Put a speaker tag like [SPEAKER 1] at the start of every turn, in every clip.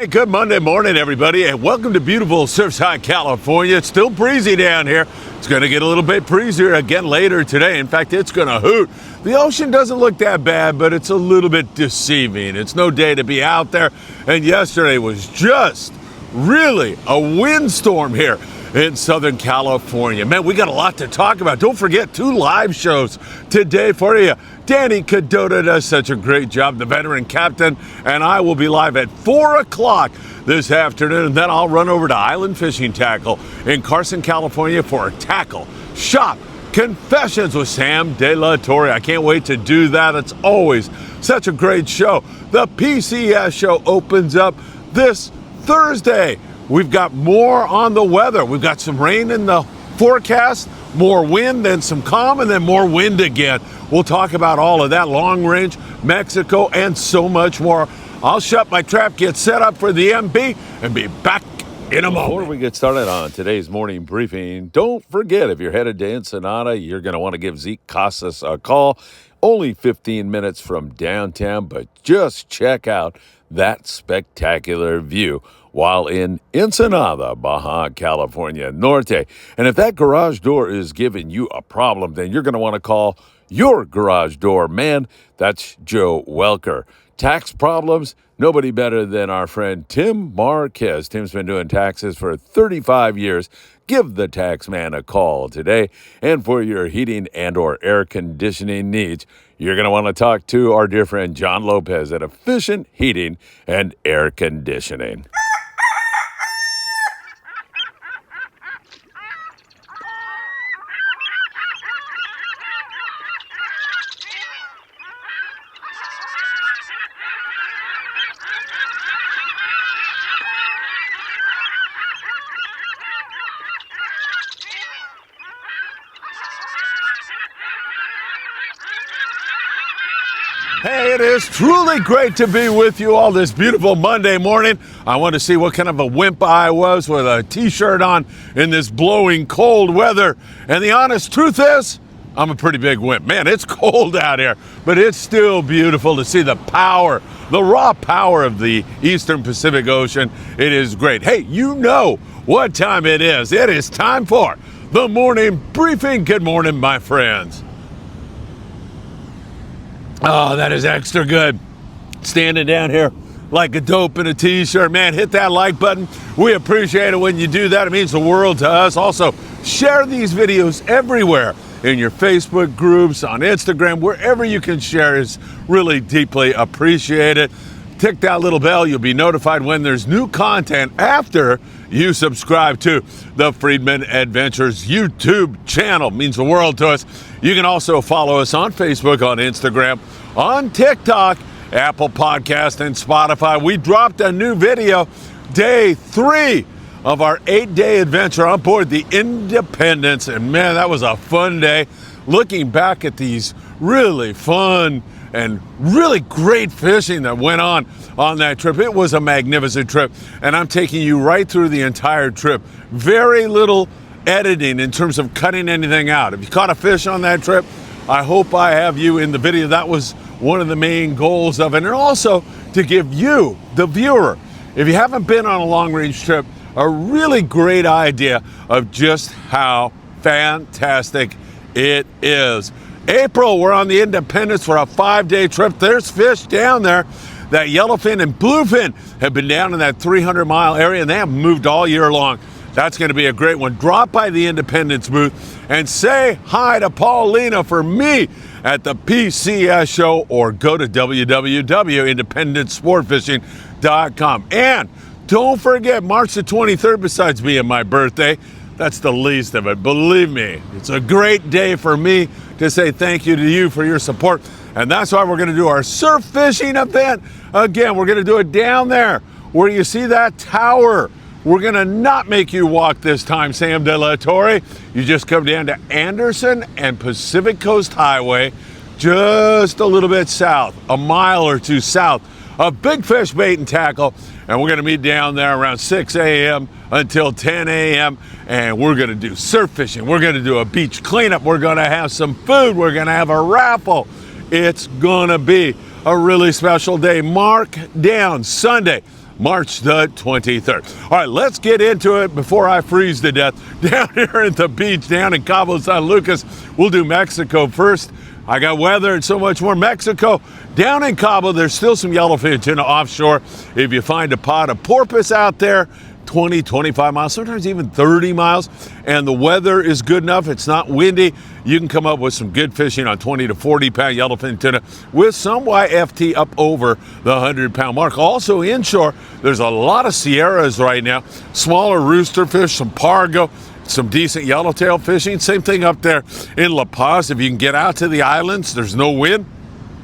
[SPEAKER 1] Hey, good Monday morning, everybody, and welcome to beautiful Surfside, California. It's still breezy down here. It's going to get a little bit breezier again later today. In fact, it's going to hoot. The ocean doesn't look that bad, but it's a little bit deceiving. It's no day to be out there, and yesterday was just really a windstorm here in Southern California. Man, we got a lot to talk about. Don't forget 2 live shows today for you. Danny Cadota does such a great job, the veteran captain, and I will be live at 4 o'clock this afternoon. And then I'll run over to Island Fishing Tackle in Carson, California for a tackle shop confessions with Sam De La Torre. I can't wait to do that. It's always such a great show. The PCS Show opens up this Thursday. We've got more on the weather. We've got some rain in the forecast, more wind, then some calm, and then more wind again. We'll talk about all of that, long range, Mexico, and so much more. I'll shut my trap, get set up for the MB, and be back in a moment. Before we get started on today's morning briefing, don't forget, if you're headed to Ensenada, you're going to want to give Zeke Casas a call. Only 15 minutes from downtown, but just check out that spectacular view while in Ensenada, Baja California Norte. And if that garage door is giving you a problem, then you're going to want to call your garage door man. That's Joe Welker. Tax problems? Nobody better than our friend Tim Marquez. Tim's been doing taxes for 35 years. Give the tax man a call today. And for your heating and or air conditioning needs, you're going to want to talk to our dear friend John Lopez at Efficient Heating and Air Conditioning. Hey, it is truly great to be with you all this beautiful Monday morning. I want to see what kind of a wimp I was with a t-shirt on in this blowing cold weather. And the honest truth is, I'm a pretty big wimp. Man, it's cold out here, but it's still beautiful to see the power, the raw power of the Eastern Pacific Ocean. It is great. Hey, you know what time it is. It is time for the morning briefing. Good morning, my friends. Oh, that is extra good. Standing down here like a dope in a t-shirt. Man, hit that like button. We appreciate it when you do that. It means the world to us. Also, share these videos everywhere in your Facebook groups, on Instagram, wherever you can share is really deeply appreciated. Tick that little bell. You'll be notified when there's new content after you subscribe to the Friedman Adventures YouTube channel. It means the world to us. You can also follow us on Facebook, on Instagram, on TikTok, Apple Podcast, and Spotify. We dropped a new video, day 3 of our 8-day adventure on board the Independence. And man, that was a fun day. Looking back at these really fun and really great fishing that went on that trip. It was a magnificent trip, and I'm taking you right through the entire trip. Very little editing in terms of cutting anything out. If you caught a fish on that trip, I hope I have you in the video. That was one of the main goals of it, and also to give you, the viewer, if you haven't been on a long-range trip, a really great idea of just how fantastic it is. April, we're on the Independence for a 5-day trip. There's fish down there. That yellowfin and bluefin have been down in that 300-mile area, and they haven't moved all year long. That's going to be a great one. Drop by the Independence booth and say hi to Paulina for me at the PCS Show, or go to www.independencesportfishing.com. And don't forget, March the 23rd, besides being my birthday, that's the least of it. Believe me, it's a great day for me to say thank you to you for your support. And that's why we're going to do our surf fishing event. Again, we're going to do it down there where you see that tower. We're going to not make you walk this time, Sam De La Torre. You just come down to Anderson and Pacific Coast Highway, just a little bit south, a mile or two south of Big Fish Bait and Tackle. And we're going to meet down there around 6 a.m. until 10 a.m. And we're going to do surf fishing. We're going to do a beach cleanup. We're going to have some food. We're going to have a raffle. It's going to be a really special day. Mark down Sunday, March the 23rd. All right, let's get into it before I freeze to death. Down here at the beach, down in Cabo San Lucas, we'll do Mexico first. I got weather and so much more. Mexico, down in Cabo, there's still some yellowfin tuna offshore. If you find a pod of porpoise out there, 20, 25 miles, sometimes even 30 miles, and the weather is good enough, it's not windy, you can come up with some good fishing on 20 to 40 pound yellowfin tuna with some YFT up over the 100-pound mark. Also inshore, there's a lot of Sierras right now, smaller rooster fish, some pargo, some decent yellowtail fishing. Same thing up there in La Paz. If you can get out to the islands, there's no wind.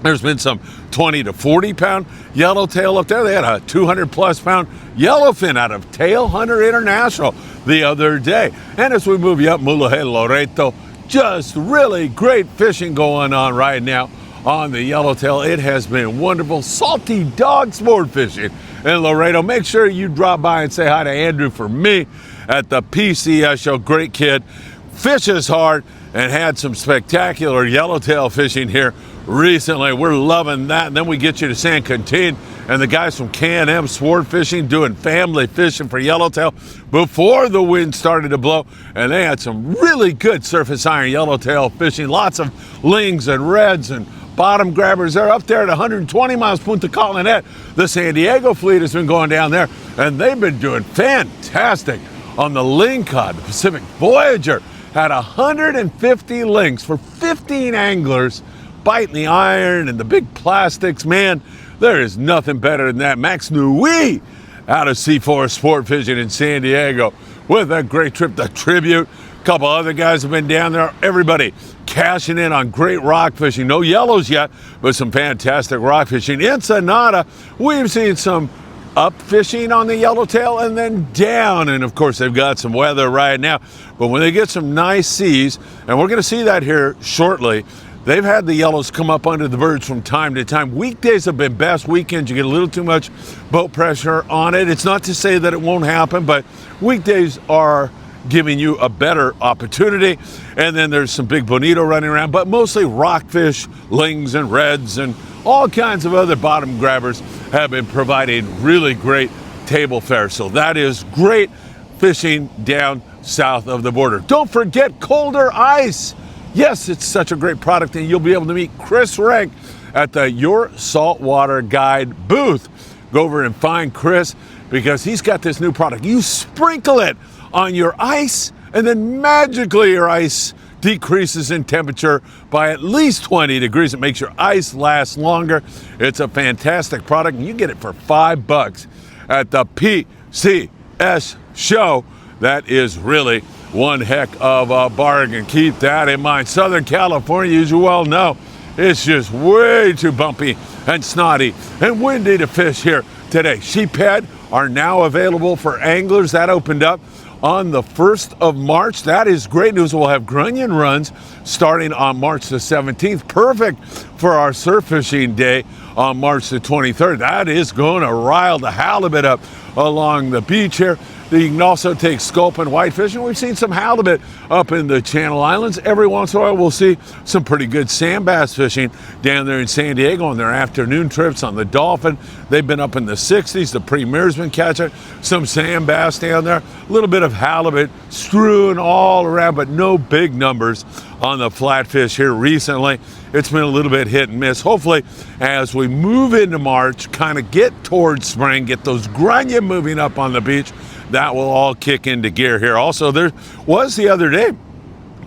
[SPEAKER 1] There's been some 20 to 40 pound yellowtail up there. They had a 200 plus pound yellowfin out of Tail Hunter International the other day. And as we move you up Mulegé, Loreto, just really great fishing going on right now on the yellowtail. It has been wonderful. Salty dog sport fishing in Laredo. Make sure you drop by and say hi to Andrew for me at the PCS Show. Great kid, fishes hard, and had some spectacular yellowtail fishing here recently. We're loving that. And then we get you to San Quintin and the guys from K&M Sport Fishing doing family fishing for yellowtail before the wind started to blow. And they had some really good surface iron yellowtail fishing. Lots of lings and reds and bottom grabbers. They're up there at 120 miles Punta Colonet. The San Diego fleet has been going down there, and they've been doing fantastic on the ling cod. The Pacific Voyager had 150 lings for 15 anglers biting the iron and the big plastics. Man, there is nothing better than that. Max Nui out of C4 Sport Fishing in San Diego with a great trip. The Tribute, a couple other guys have been down there. Everybody cashing in on great rock fishing. No yellows yet, but some fantastic rock fishing. Ensenada, we've seen some up fishing on the yellowtail and then down, and of course they've got some weather right now, but when they get some nice seas, and we're going to see that here shortly, they've had the yellows come up under the birds from time to time. Weekdays have been best. Weekends you get a little too much boat pressure on it. It's not to say that it won't happen, but weekdays are giving you a better opportunity. And then there's some big bonito running around, but mostly rockfish, lings and reds, and all kinds of other bottom grabbers have been providing really great table fare. So that is great fishing down south of the border. Don't forget colder ice. Yes, it's such a great product, and you'll be able to meet Chris Rank at the Your Saltwater Guide booth. Go over and find Chris because he's got this new product. You sprinkle it on your ice, and then magically your ice decreases in temperature by at least 20 degrees. It makes your ice last longer. It's a fantastic product, and you get it for $5 at the PCS Show. That is really one heck of a bargain. Keep that in mind. Southern California, as you well know, it's just way too bumpy and snotty and windy to fish here today. Sheephead are now available for anglers. That opened up on the 1st of March. That is great news. We'll have grunion runs starting on March the 17th. Perfect for our surf fishing day on March the 23rd. That is going to rile the halibut up along the beach here. You can also take sculp and whitefish, and we've seen some halibut up in the Channel Islands. Every once in a while, we'll see some pretty good sand bass fishing down there in San Diego on their afternoon trips on the Dolphin. They've been up in the 60s. The Premier's been catching some sand bass down there. A little bit of halibut strewn all around, but no big numbers on the flatfish here recently. It's been a little bit hit and miss. Hopefully, as we move into March, kind of get towards spring, get those grunion moving up on the beach, that will all kick into gear here. Also, there was the other day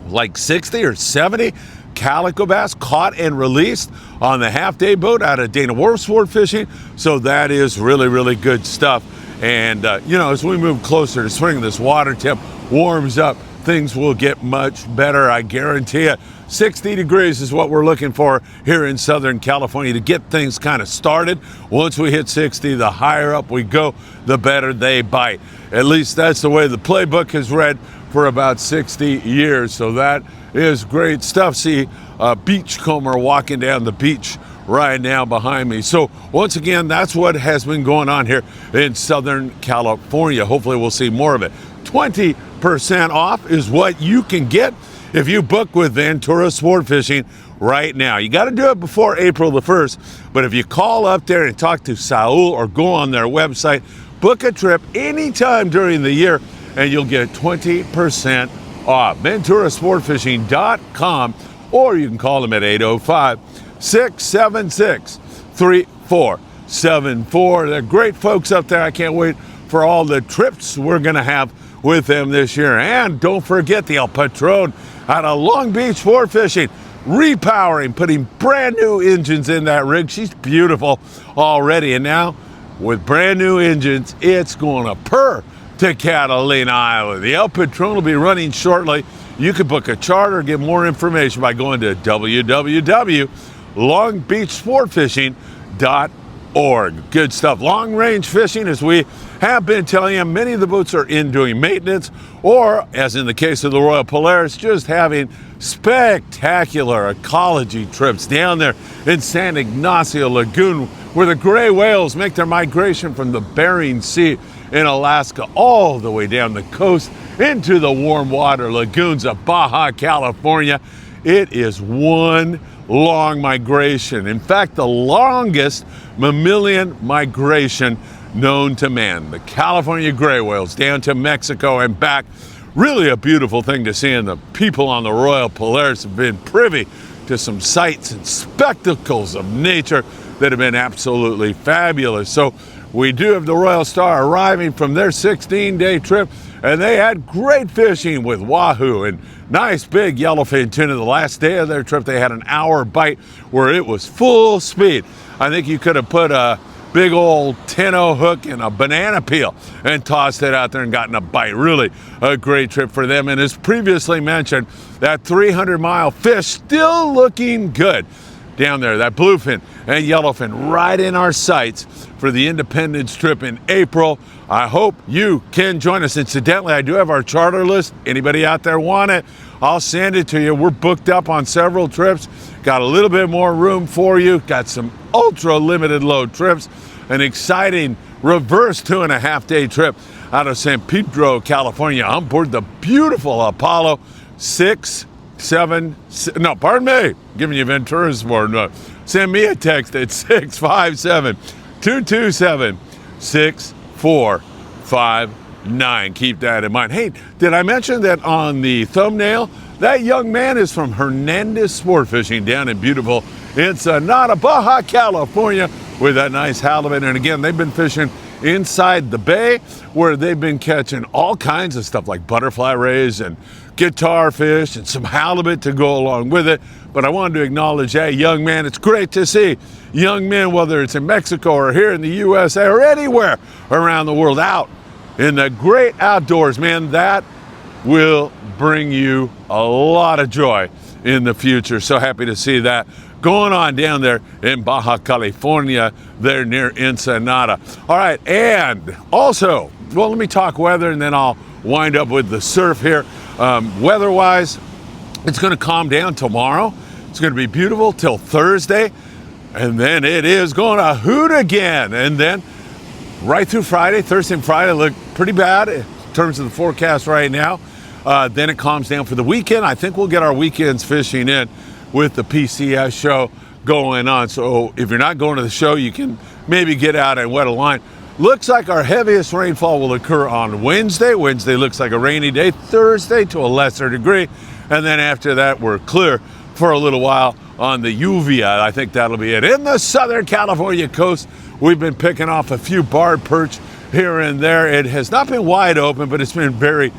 [SPEAKER 1] like 60 or 70 calico bass caught and released on the half-day boat out of Dana Wharf Sport Fishing. So that is really, really good stuff. And, as we move closer to spring, this water temp warms up, things will get much better, I guarantee it. 60 degrees is what we're looking for here in Southern California to get things kind of started. Once we hit 60, the higher up we go, the better they bite. At least that's the way the playbook has read for about 60 years. So that is great stuff. See a beachcomber walking down the beach right now behind me. So once again, that's what has been going on here in Southern California. Hopefully we'll see more of it. 20% off is what you can get if you book with Ventura Sport Fishing right now. You got to do it before April the 1st, But if you call up there and talk to Saul or go on their website, book a trip anytime during the year, and you'll get 20% off. VenturaSportFishing.com, or you can call them at 805-676-3474. They're great folks up there. I can't wait for all the trips we're going to have with them this year. And don't forget the El Patron out of Long Beach Sport Fishing, repowering, putting brand new engines in that rig. She's beautiful already. And now with brand new engines, it's going to purr to Catalina Island. The El Patron will be running shortly. You can book a charter, get more information by going to www.longbeachsportfishing.org. Good stuff. Long range fishing, as we have been telling you, many of the boats are in doing maintenance, or as in the case of the Royal Polaris, just having spectacular ecology trips down there in San Ignacio Lagoon, where the gray whales make their migration from the Bering Sea in Alaska all the way down the coast into the warm water lagoons of Baja California. It is one long migration. In fact, the longest mammalian migration known to man. The California gray whales down to Mexico and back. Really a beautiful thing to see, and the people on the Royal Polaris have been privy to some sights and spectacles of nature that have been absolutely fabulous. So we do have the Royal Star arriving from their 16-day trip, and they had great fishing with wahoo and nice big yellowfin tuna. The last day of their trip, they had an hour bite where it was full speed. I think you could have put a big old 10-0 hook and a banana peel and tossed it out there and gotten a bite. Really a great trip for them. And as previously mentioned, that 300-mile fish still looking good down there. That bluefin and yellowfin right in our sights for the Independence trip in April. I hope you can join us. Incidentally, I do have our charter list. Anybody out there want it, I'll send it to you. We're booked up on several trips. Got a little bit more room for you. Got some ultra limited load trips. An exciting reverse 2.5-day trip out of San Pedro, California, on board the beautiful Apollo giving you Ventura's word. Send me a text at 657-227-6459. Keep that in mind. Hey, did I mention that on the thumbnail? That young man is from Hernandez Sport Fishing down in beautiful Ensenada, Baja California, with that nice halibut. And again, they've been fishing inside the bay, where they've been catching all kinds of stuff like butterfly rays and guitar fish and some halibut to go along with it. But I wanted to acknowledge that young man. It's great to see young men, whether it's in Mexico or here in the USA or anywhere around the world, out in the great outdoors. Man, that will bring you a lot of joy in the future. So happy to see that going on down there in Baja California, there near Ensenada. All right, and also, well, let me talk weather, and then I'll wind up with the surf here. Weather-wise, it's going to calm down tomorrow. It's going to be beautiful till Thursday, and then it is going to hoot again. And then right through Friday, Thursday and Friday look pretty bad in terms of the forecast right now. Then it calms down for the weekend. I think we'll get our weekends fishing in with the PCS show going on. So if you're not going to the show, you can maybe get out and wet a line. Looks like our heaviest rainfall will occur on Wednesday. Wednesday looks like a rainy day. Thursday to a lesser degree. And then after that, we're clear for a little while on the lluvia. I think that'll be it. In the Southern California coast, we've been picking off a few barred perch here and there. It has not been wide open, but it's been very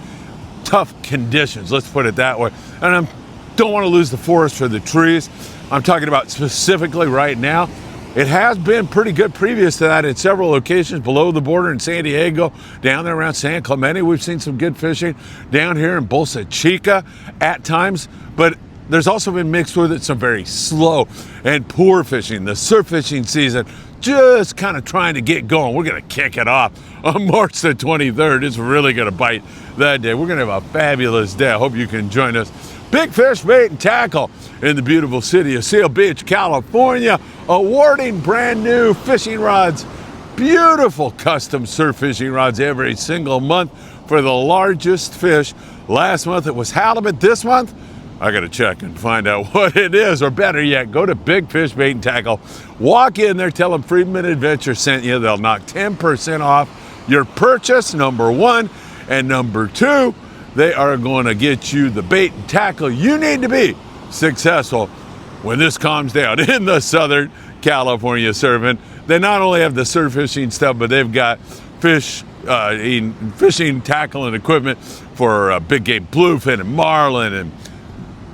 [SPEAKER 1] tough conditions, let's put it that way. And I don't want to lose the forest for the trees. I'm talking about specifically right now. It has been pretty good previous to that in several locations below the border in San Diego, down there around San Clemente. We've seen some good fishing down here in Bolsa Chica at times, but there's also been mixed with it some very slow and poor fishing. The surf fishing season just kind of trying to get going. We're going to kick it off on March the 23rd. It's really going to bite that day. We're going to have a fabulous day. I hope you can join us. Big Fish Bait and Tackle in the beautiful city of Seal Beach, California, awarding brand new fishing rods, beautiful custom surf fishing rods every single month for the largest fish. Last month it was halibut. This month, I got to check and find out what it is. Or better yet, go to Big Fish Bait and Tackle. Walk in there, tell them Friedman Adventure sent you. They'll knock 10% off your purchase, number one. And number two, they are going to get you the bait and tackle you need to be successful when this calms down in the Southern California surfing. They not only have the surf fishing stuff, but they've got fishing tackle and equipment for big game bluefin and marlin and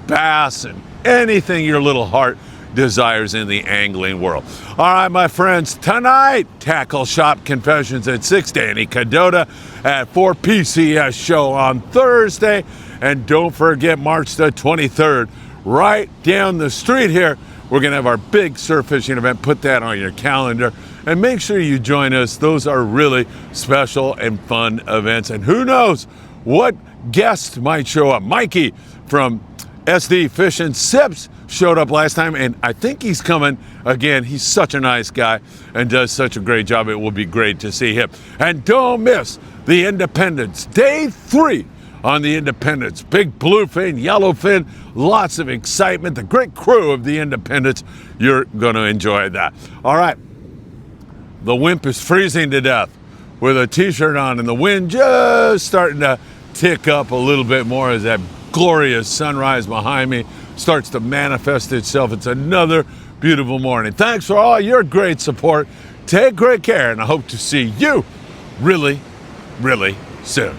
[SPEAKER 1] bass and anything your little heart desires in the angling world. All right, my friends, tonight, Tackle Shop Confessions at 6, Danny Cadota at 4, PCS Show on Thursday. And don't forget, March the 23rd, right down the street here, we're going to have our big surf fishing event. Put that on your calendar and make sure you join us. Those are really special and fun events. And who knows what guest might show up. Mikey from SD Fish and Sips showed up last time, and I think he's coming again. He's such a nice guy and does such a great job. It will be great to see him. And don't miss the Independence, day 3 on the Independence. Big bluefin, yellowfin, lots of excitement. The great crew of the Independence. You're going to enjoy that. All right. The Wimp is freezing to death with a t-shirt on, and the wind just starting to tick up a little bit more as that glorious sunrise behind me starts to manifest itself. It's another beautiful morning. Thanks for all your great support. Take great care, and I hope to see you really, really soon.